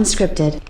unscripted.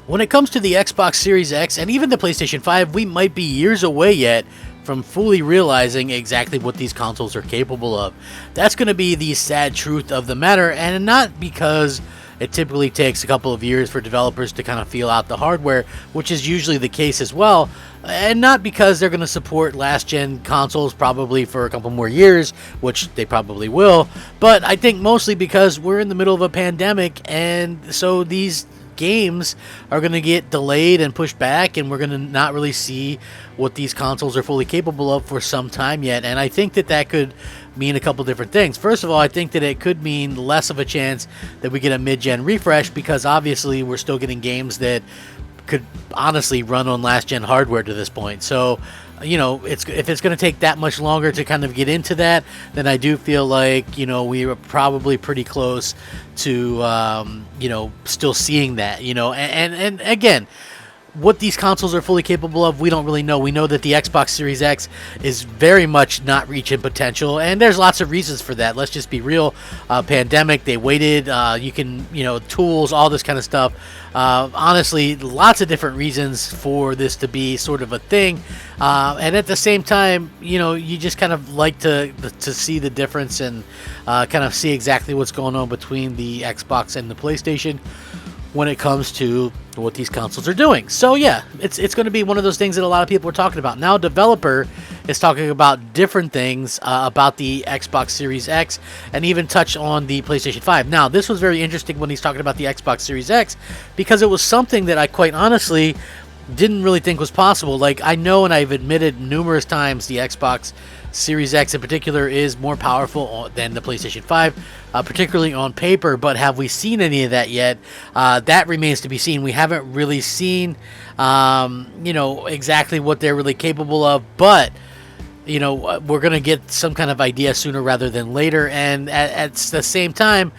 When it comes to the Xbox Series X and even the PlayStation 5, we might be years away yet from fully realizing exactly what these consoles are capable of. That's going to be the sad truth of the matter, and not because it typically takes a couple of years for developers to kind of feel out the hardware, which is usually the case as well, and not because they're going to support last-gen consoles probably for a couple more years, which they probably will, but I think mostly because we're in the middle of a pandemic, and so these games are going to get delayed and pushed back, and we're going to not really see what these consoles are fully capable of for some time yet. And I think that that could mean a couple different things. First of all, I think that it could mean less of a chance that we get a mid-gen refresh, because obviously we're still getting games that could honestly run on last-gen hardware to this point. So, you know, if it's going to take that much longer to kind of get into that, then I do feel like, you know, we were probably pretty close to, you know, still seeing that, you know, and again, what these consoles are fully capable of, we don't really know. We know that the Xbox Series X is very much not reaching potential, and there's lots of reasons for that. Let's just be real. Pandemic, they waited, you know, tools, all this kind of stuff. Honestly, lots of different reasons for this to be sort of a thing. And at the same time, you know, you just kind of like to see the difference and kind of see exactly what's going on between the Xbox and the PlayStation when it comes to what these consoles are doing. So yeah, it's going to be one of those things that a lot of people are talking about. Now, developer is talking about different things about the Xbox Series X, and even touch on the PlayStation 5. Now, this was very interesting when he's talking about the Xbox Series X, because it was something that I quite honestly didn't really think was possible. Like, I know, and I've admitted numerous times, the Xbox Series X in particular is more powerful than the PlayStation 5, particularly on paper, but have we seen any of that yet? That remains to be seen. We haven't really seen, you know, exactly what they're really capable of, but, you know, we're going to get some kind of idea sooner rather than later, and at the same time,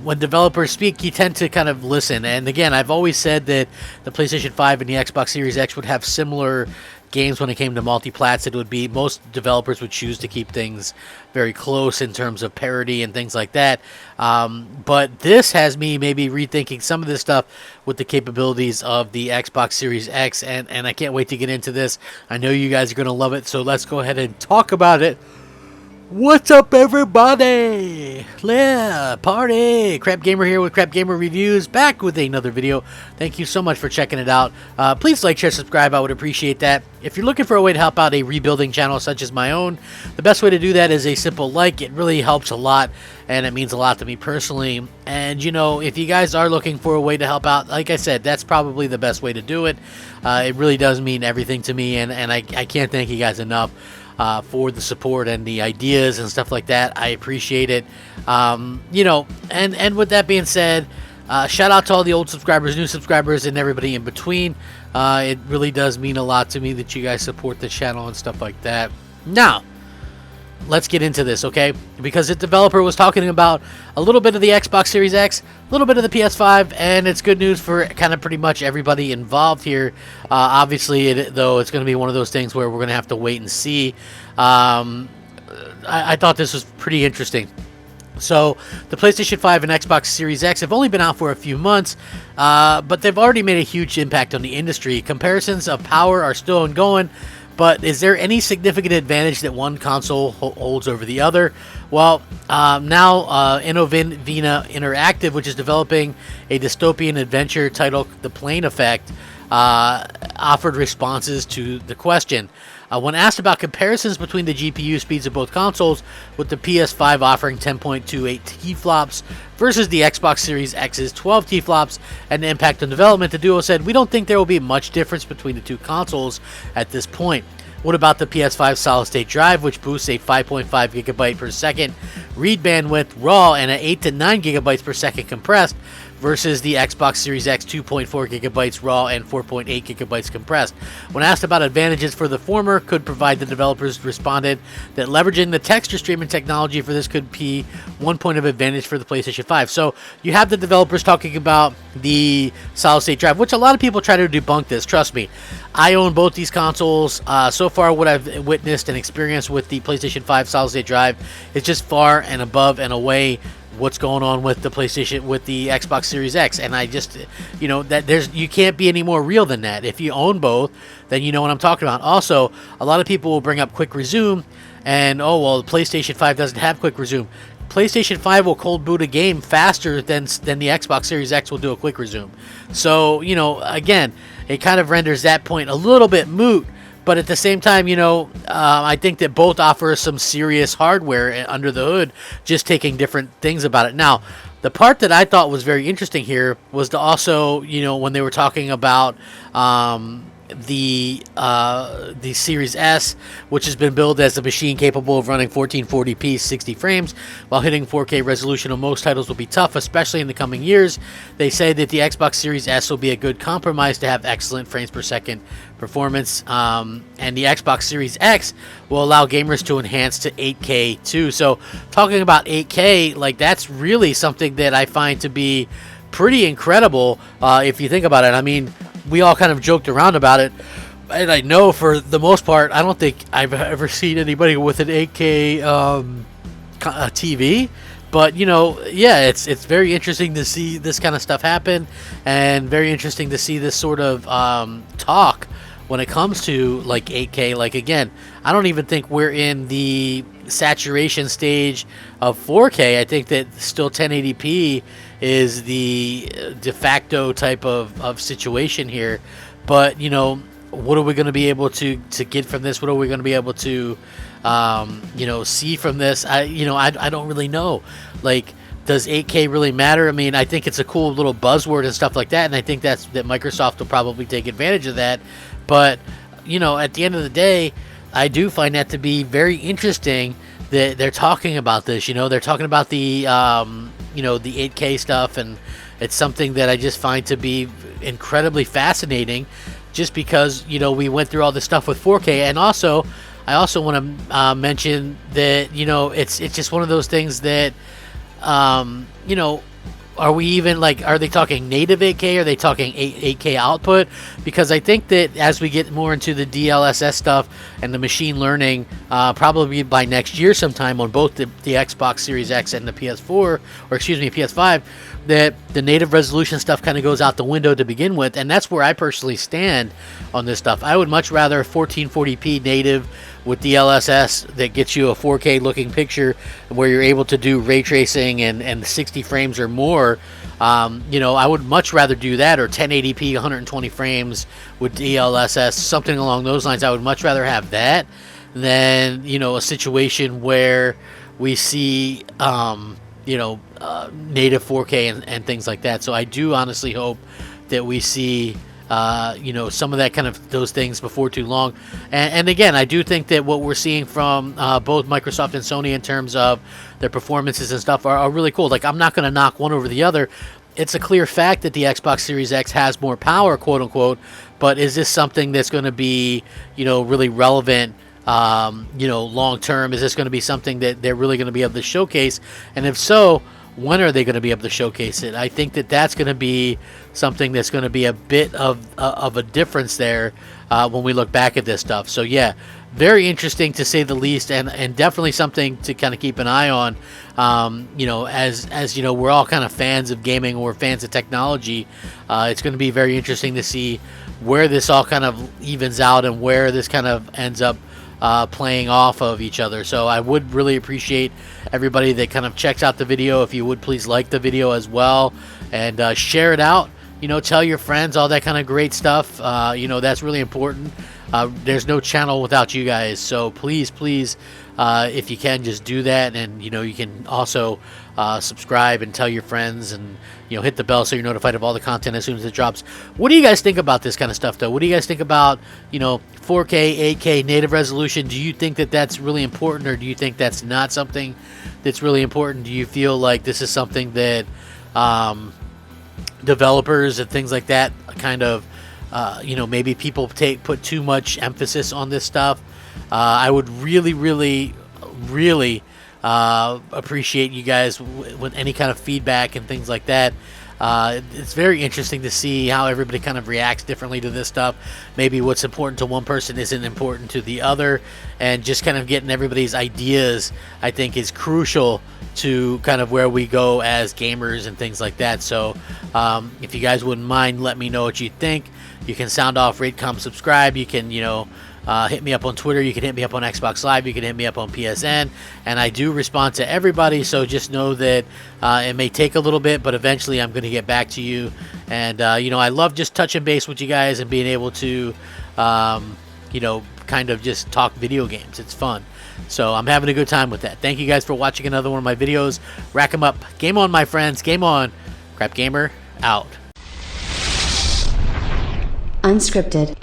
when developers speak, you tend to kind of listen. And again, I've always said that the PlayStation 5 and the Xbox Series X would have similar games when it came to multi-plats. It would be, most developers would choose to keep things very close in terms of parity and things like that. But this has me maybe rethinking some of this stuff with the capabilities of the Xbox Series X, and I can't wait to get into this. I know you guys are going to love it, so let's go ahead and talk about it. What's up, everybody? Yeah, party! Crapgamer here with Crapgamer Reviews, back with another video. Thank you so much for checking it out. Please like, share, subscribe. I would appreciate that. If you're looking for a way to help out a rebuilding channel such as my own, the best way to do that is a simple like. It really helps a lot, and it means a lot to me personally. And, you know, if you guys are looking for a way to help out, like I said, that's probably the best way to do it. It really does mean everything to me, and I can't thank you guys enough for the support and the ideas and stuff like that. I appreciate it. You know, and with that being said, shout out to all the old subscribers, new subscribers, and everybody in between. It really does mean a lot to me that you guys support the channel and stuff like that. Now, let's get into this, okay? Because the developer was talking about a little bit of the Xbox Series X, a little bit of the PS5, and it's good news for kind of pretty much everybody involved here. Obviously, though, it's going to be one of those things where we're going to have to wait and see. I thought this was pretty interesting. So, the PlayStation 5 and Xbox Series X have only been out for a few months, but they've already made a huge impact on the industry. Comparisons of power are still ongoing, but is there any significant advantage that one console holds over the other? Well, now Innovina Interactive, which is developing a dystopian adventure titled The Plane Effect, offered responses to the question. When asked about comparisons between the GPU speeds of both consoles, with the PS5 offering 10.28 T-flops versus the Xbox Series X's 12 T-flops, and the impact on development, the duo said, "We don't think there will be much difference between the two consoles at this point." What about the PS5 solid-state drive, which boosts a 5.5 gigabyte per second read bandwidth raw and an 8 to 9 gigabytes per second compressed versus the Xbox Series X 2.4 gigabytes raw and 4.8 gigabytes compressed. When asked about advantages for the former could provide, the developers responded that leveraging the texture streaming technology for this could be one point of advantage for the PlayStation 5. So you have the developers talking about the solid state drive, which a lot of people try to debunk this. Trust me, I own both these consoles. So far, what I've witnessed and experienced with the PlayStation 5 solid state drive is just far and above and away what's going on with the PlayStation, with the Xbox Series X. And I just, that you can't be any more real than that. If you own both, then you know what I'm talking about. Also, a lot of people will bring up quick resume and, oh, well, the PlayStation 5 doesn't have quick resume. PlayStation 5 will cold boot a game faster than the Xbox Series X will do a quick resume. So, again, it kind of renders that point a little bit moot. But at the same time, I think that both offer some serious hardware under the hood, just taking different things about it. Now, the part that I thought was very interesting here was to also, when they were talking about the Series S, which has been billed as a machine capable of running 1440p 60 frames while hitting 4K resolution on most titles will be tough, especially in the coming years. They say that the Xbox Series S will be a good compromise to have excellent frames per second performance, and the Xbox Series X will allow gamers to enhance to 8K too. So talking about 8K, like, that's really something that I find to be pretty incredible if you think about it. I mean, we all kind of joked around about it, and I know for the most part, I don't think I've ever seen anybody with an 8K TV. But, yeah, it's very interesting to see this kind of stuff happen, and very interesting to see this sort of talk when it comes to, like, 8K. Like, again, I don't even think we're in the saturation stage of 4K. I think that still 1080p is the de facto type of situation here. But, what are we going to be able to get from this? What are we going to be able to, see from this? I don't really know. Like, does 8K really matter? I mean, I think it's a cool little buzzword and stuff like that, and I think that Microsoft will probably take advantage of that. But, at the end of the day, I do find that to be very interesting that they're talking about this. They're talking about the, the 8K stuff, and it's something that I just find to be incredibly fascinating, just because, we went through all this stuff with 4K. And also, I also want to mention that, it's just one of those things that, are we even, like, are they talking native 8K? Are they talking 8K output? Because I think that as we get more into the DLSS stuff and the machine learning, probably by next year sometime on both the Xbox Series X and the PS5, that the native resolution stuff kind of goes out the window to begin with. And that's where I personally stand on this stuff. I would much rather 1440p native with DLSS that gets you a 4K looking picture where you're able to do ray tracing and 60 frames or more. I would much rather do that, or 1080p 120 frames with DLSS, something along those lines. I would much rather have that than, a situation where we see, native 4K and things like that. So I do honestly hope that we see some of that kind of those things before too long. And again, I do think that what we're seeing from both Microsoft and Sony in terms of their performances and stuff are really cool. Like, I'm not going to knock one over the other. It's a clear fact that the Xbox Series X has more power, quote unquote, but is this something that's going to be, really relevant, long term? Is this going to be something that they're really going to be able to showcase? And if so, when are they going to be able to showcase it? I think that that's going to be something that's going to be a bit of a difference there when we look back at this stuff. So yeah, very interesting to say the least, and definitely something to kind of keep an eye on. As we're all kind of fans of gaming, or fans of technology. It's going to be very interesting to see where this all kind of evens out and where this kind of ends up playing off of each other. So I would really appreciate everybody that kind of checks out the video. If you would please like the video as well, and share it out, tell your friends, all that kind of great stuff. That's really important. There's no channel without you guys, so please, if you can, just do that. And you can also subscribe and tell your friends, and hit the bell so you're notified of all the content as soon as it drops. What do you guys think about this kind of stuff, though? What do you guys think about 4K, 8K native resolution? Do you think that that's really important, or do you think that's not something that's really important? Do you feel like this is something that developers and things like that kind of, you know, maybe people put too much emphasis on this stuff. I would really appreciate you guys with any kind of feedback and things like that. It's very interesting to see how everybody kind of reacts differently to this stuff. Maybe what's important to one person isn't important to the other, and just kind of getting everybody's ideas, I think, is crucial to kind of where we go as gamers and things like that. So if you guys wouldn't mind, let me know what you think. You can sound off, rate, comment, subscribe. You can, you know, hit me up on Twitter. You can hit me up on Xbox Live. You can hit me up on PSN. And I do respond to everybody, so just know that it may take a little bit, but eventually I'm going to get back to you. And, you know, I love just touching base with you guys and being able to, you know, kind of just talk video games. It's fun. So I'm having a good time with that. Thank you guys for watching another one of my videos. Rack 'em up. Game on, my friends. Game on. Crapgamer out. Unscripted.